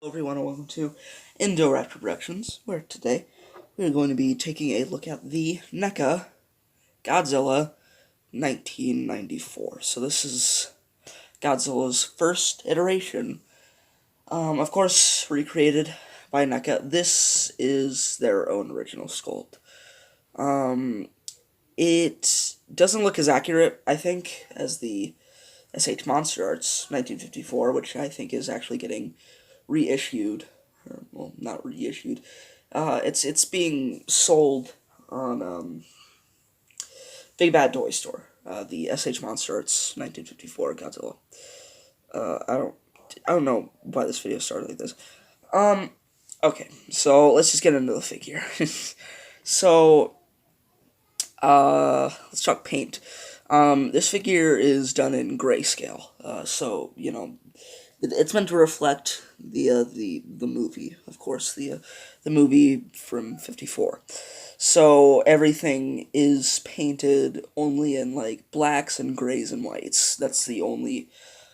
Hello everyone and welcome to Indo Raptor Productions, where today we're going to be taking a look at the Neca Godzilla 1994. So this is Godzilla's first iteration, of course recreated by Neca. This is their own original sculpt. It doesn't look as accurate, I think, as the SH Monster Arts 1954, which I think is actually getting reissued, or, well, not reissued. It's being sold on Big Bad Toy Store. The SH Monster Arts 1954 Godzilla. I don't know why this video started like this. Okay, so let's just get into the figure. So, let's talk paint. This figure is done in grayscale. So you know, it's meant to reflect the movie, of course, the movie from '54. So everything is painted only in like blacks and grays and whites. That's the only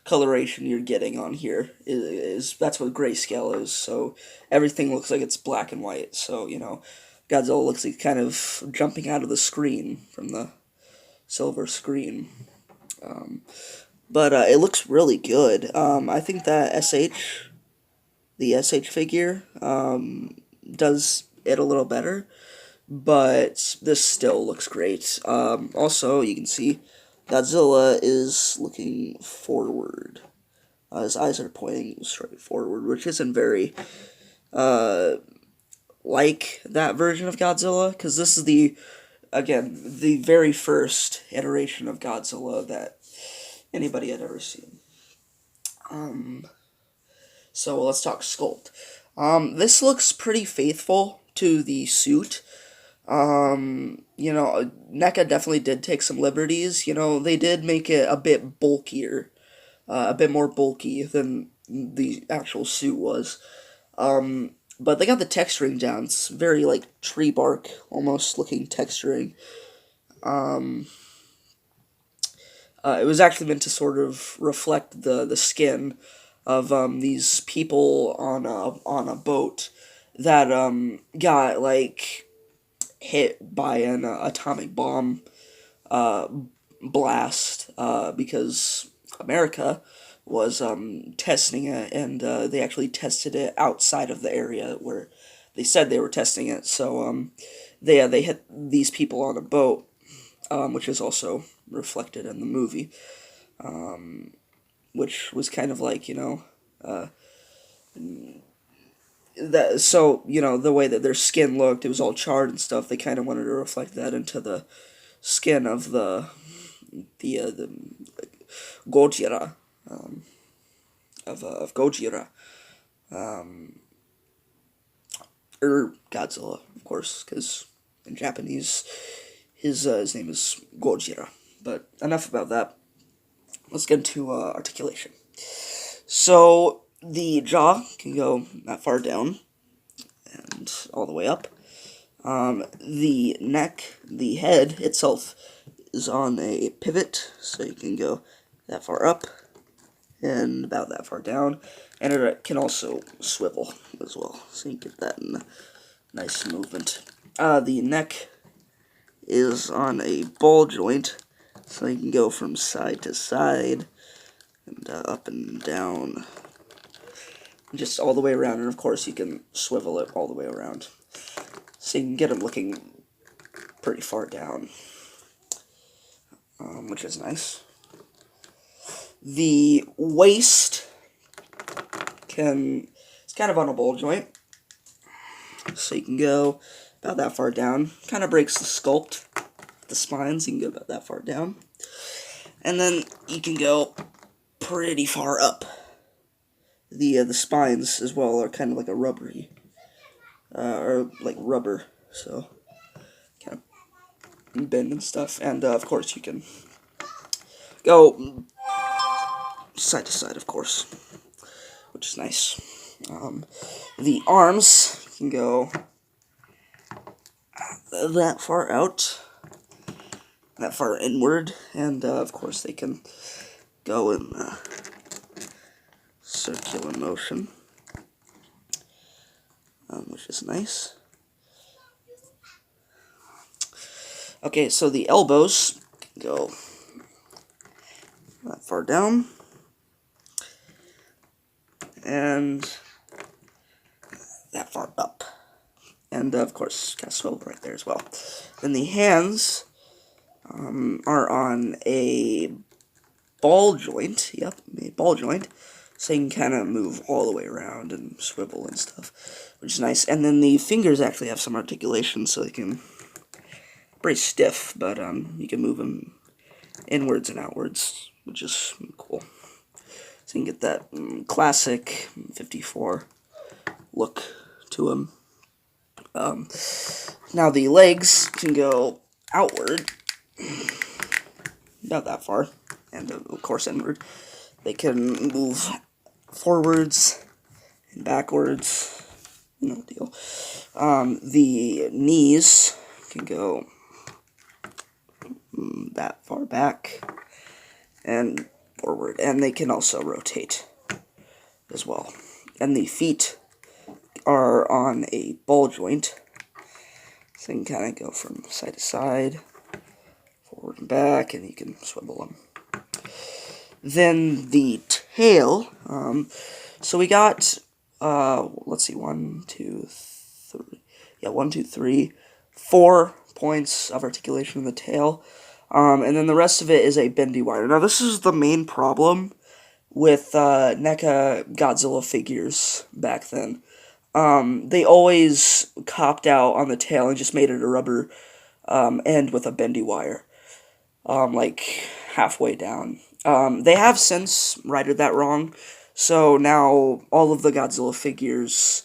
coloration you're getting on here. Is that's what grayscale is. So everything looks like it's black and white. So you know, Godzilla looks like kind of jumping out of the screen from the silver screen. But it looks really good. I think that the SH figure, does it a little better, but this still looks great. Also, you can see Godzilla is looking forward. His eyes are pointing straight forward, which isn't very like that version of Godzilla, because this is again, the very first iteration of Godzilla that anybody had ever seen. So let's talk sculpt. This looks pretty faithful to the suit. You know, NECA definitely did take some liberties. You know, they did make it a bit bulkier, a bit more bulky than the actual suit was. But they got the texturing down. It's very, like, tree bark almost looking texturing. It was actually meant to sort of reflect the skin of these people on a boat that got like hit by an atomic bomb blast because America was testing it, and they actually tested it outside of the area where they said they were testing it. So they hit these people on a boat, which is also reflected in the movie, which was kind of like, you know, that, so, you know, the way that their skin looked, it was all charred and stuff. They kind of wanted to reflect that into the skin of the Gojira, of Gojira, or Godzilla, of course, because in Japanese his name is Gojira. But enough about that. Let's get into articulation. So the jaw can go that far down and all the way up. The neck, the head itself, is on a pivot, so you can go that far up and about that far down, and it can also swivel as well, so you get that in a nice movement. The neck is on a ball joint, so you can go from side to side, and up and down, just all the way around, and of course you can swivel it all the way around, so you can get them looking pretty far down, which is nice. The waist it's kind of on a ball joint, so you can go about that far down. Kind of breaks the sculpt. The spines, you can go about that far down. And then you can go pretty far up. The spines as well are kind of like a rubbery, or like rubber, so kind of bend and stuff. And of course you can go side to side, of course, which is nice. The arms can go that far out, that far inward, and of course they can go in circular motion. which is nice. Okay, so the elbows go that far down, and that far up. And of course, got a swivel right there as well. Then the hands are on a ball joint. Yep, a ball joint. So you can kind of move all the way around and swivel and stuff, which is nice. And then the fingers actually have some articulation, so they can pretty stiff, but you can move them inwards and outwards, which is cool. So you can get that classic 54 look to them. Now the legs can go outward, not that far, and of course inward. They can move forwards and backwards, no deal. The knees can go that far back and forward, and they can also rotate as well. And the feet are on a ball joint, so you can kind of go from side to side, forward and back, and you can swivel them. Then the tail, so we got, let's see, 1, 2, 3, yeah, 1, 2, 3, 4 points of articulation in the tail, and then the rest of it is a bendy wire. Now this is the main problem with Neca Godzilla figures back then. They always copped out on the tail and just made it a rubber end with a bendy wire, like halfway down. They have since righted that wrong, so now all of the Godzilla figures,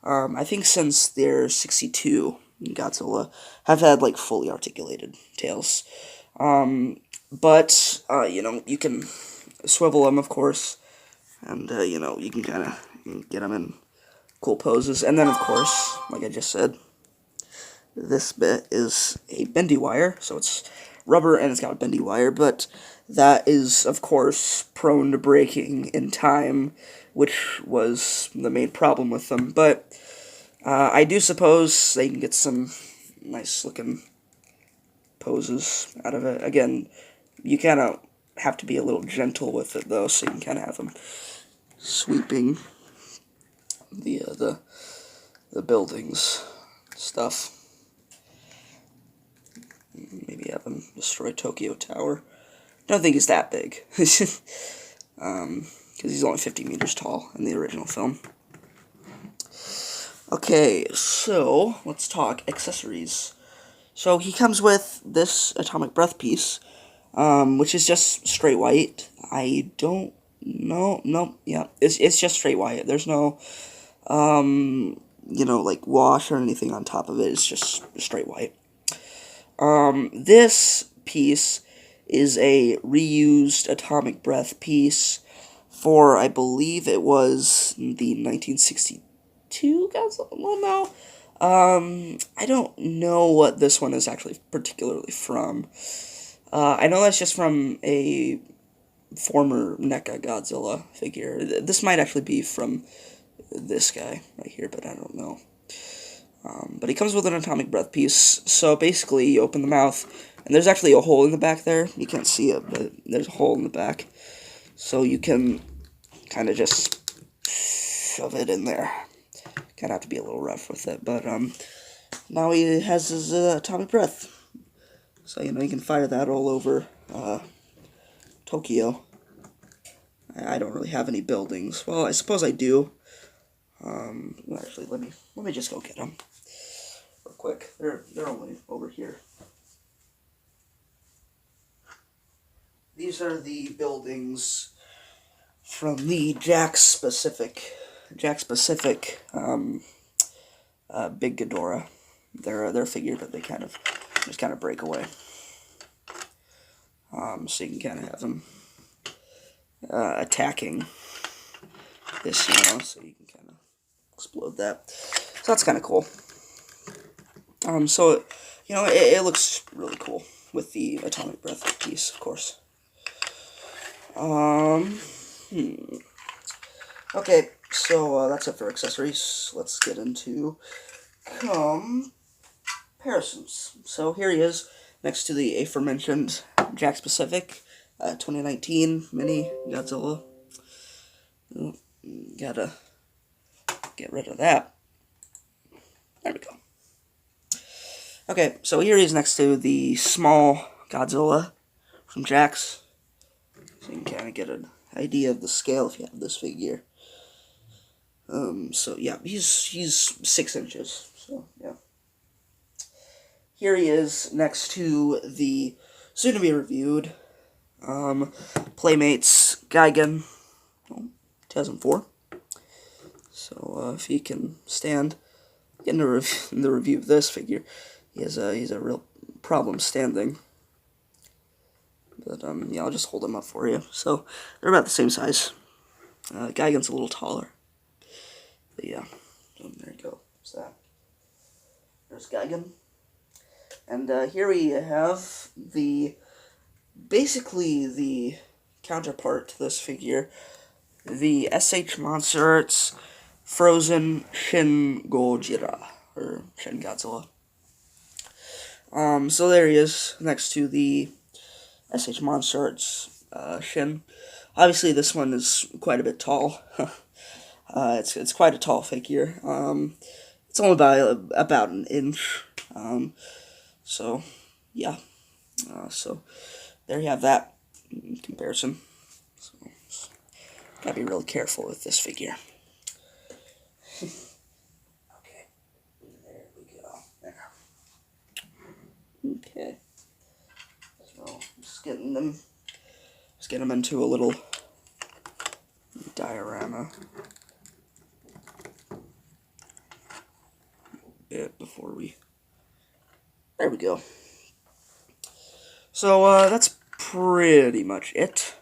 I think since their 62 Godzilla, have had like fully articulated tails. But you know, you can swivel them, of course, and you know, you can kind of get them in cool poses. And then, of course, like I just said, this bit is a bendy wire, so it's rubber and it's got a bendy wire, but that is, of course, prone to breaking in time, which was the main problem with them. But I do suppose they can get some nice looking poses out of it. Again, you kind of have to be a little gentle with it, though, so you can kind of have them sweeping the buildings stuff. Maybe have him destroy Tokyo Tower. Don't think he's that big, because he's only 50 meters tall in the original film. Okay, so let's talk accessories. So he comes with this atomic breath piece, which is just straight white. I don't know, no, yeah, it's just straight white. There's no, you know, like wash or anything on top of it. It's just straight white. This piece is a reused atomic breath piece for, I believe it was the 1962 Godzilla. Well, no. I don't know what this one is actually particularly from. I know that's just from a former NECA Godzilla figure. This might actually be from this guy right here, but I don't know. But he comes with an atomic breath piece, so basically you open the mouth, and there's actually a hole in the back there. You can't see it, but there's a hole in the back. So you can kind of just shove it in there. Kind of have to be a little rough with it, but now he has his atomic breath. So, you know, you can fire that all over Tokyo. I don't really have any buildings. Well, I suppose I do. Actually, let me just go get them real quick. They're only over here. These are the buildings from the Jakks Pacific Big Ghidorah. They're a figure that they kind of just break away. So you can kind of have them attacking this, you know, so you can kind of explode that. So that's kind of cool. So, you know, it looks really cool with the atomic breath piece, of course. Okay, So that's it for accessories. Let's get into comparisons. So here he is, next to the aforementioned Jack Pacific 2019 mini Godzilla. Gotta get rid of that. There we go. Okay, so here he is next to the small Godzilla from Jack's. So you can kind of get an idea of the scale if you have this figure. So yeah, he's 6 inches. So yeah. Here he is next to the soon to be reviewed Playmates Gigan 2004. So if he can stand in the review of this figure, he's a real problem standing. But yeah, I'll just hold him up for you. So they're about the same size. Gigan's a little taller. But yeah, so there you go. There's that. There's Gigan. And here we have basically the counterpart to this figure, the SH Monster Arts Frozen Shin Godzilla, or Shin Godzilla. So there he is, next to the SH Monster Arts Shin. Obviously, this one is quite a bit tall. It's quite a tall figure. It's only about an inch. So yeah. So there you have that in comparison. So gotta be really careful with this figure. Okay, there we go. There. Okay. So just getting them into a little diorama bit before we. There we go. So that's pretty much it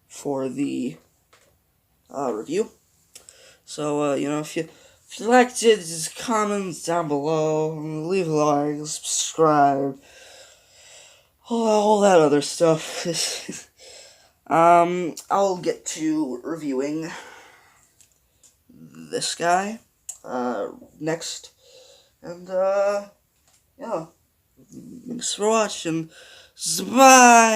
for the review. So if you liked it, just comment down below, leave a like, subscribe, all that other stuff. I'll get to reviewing this guy next, and yeah, thanks for watching. Bye.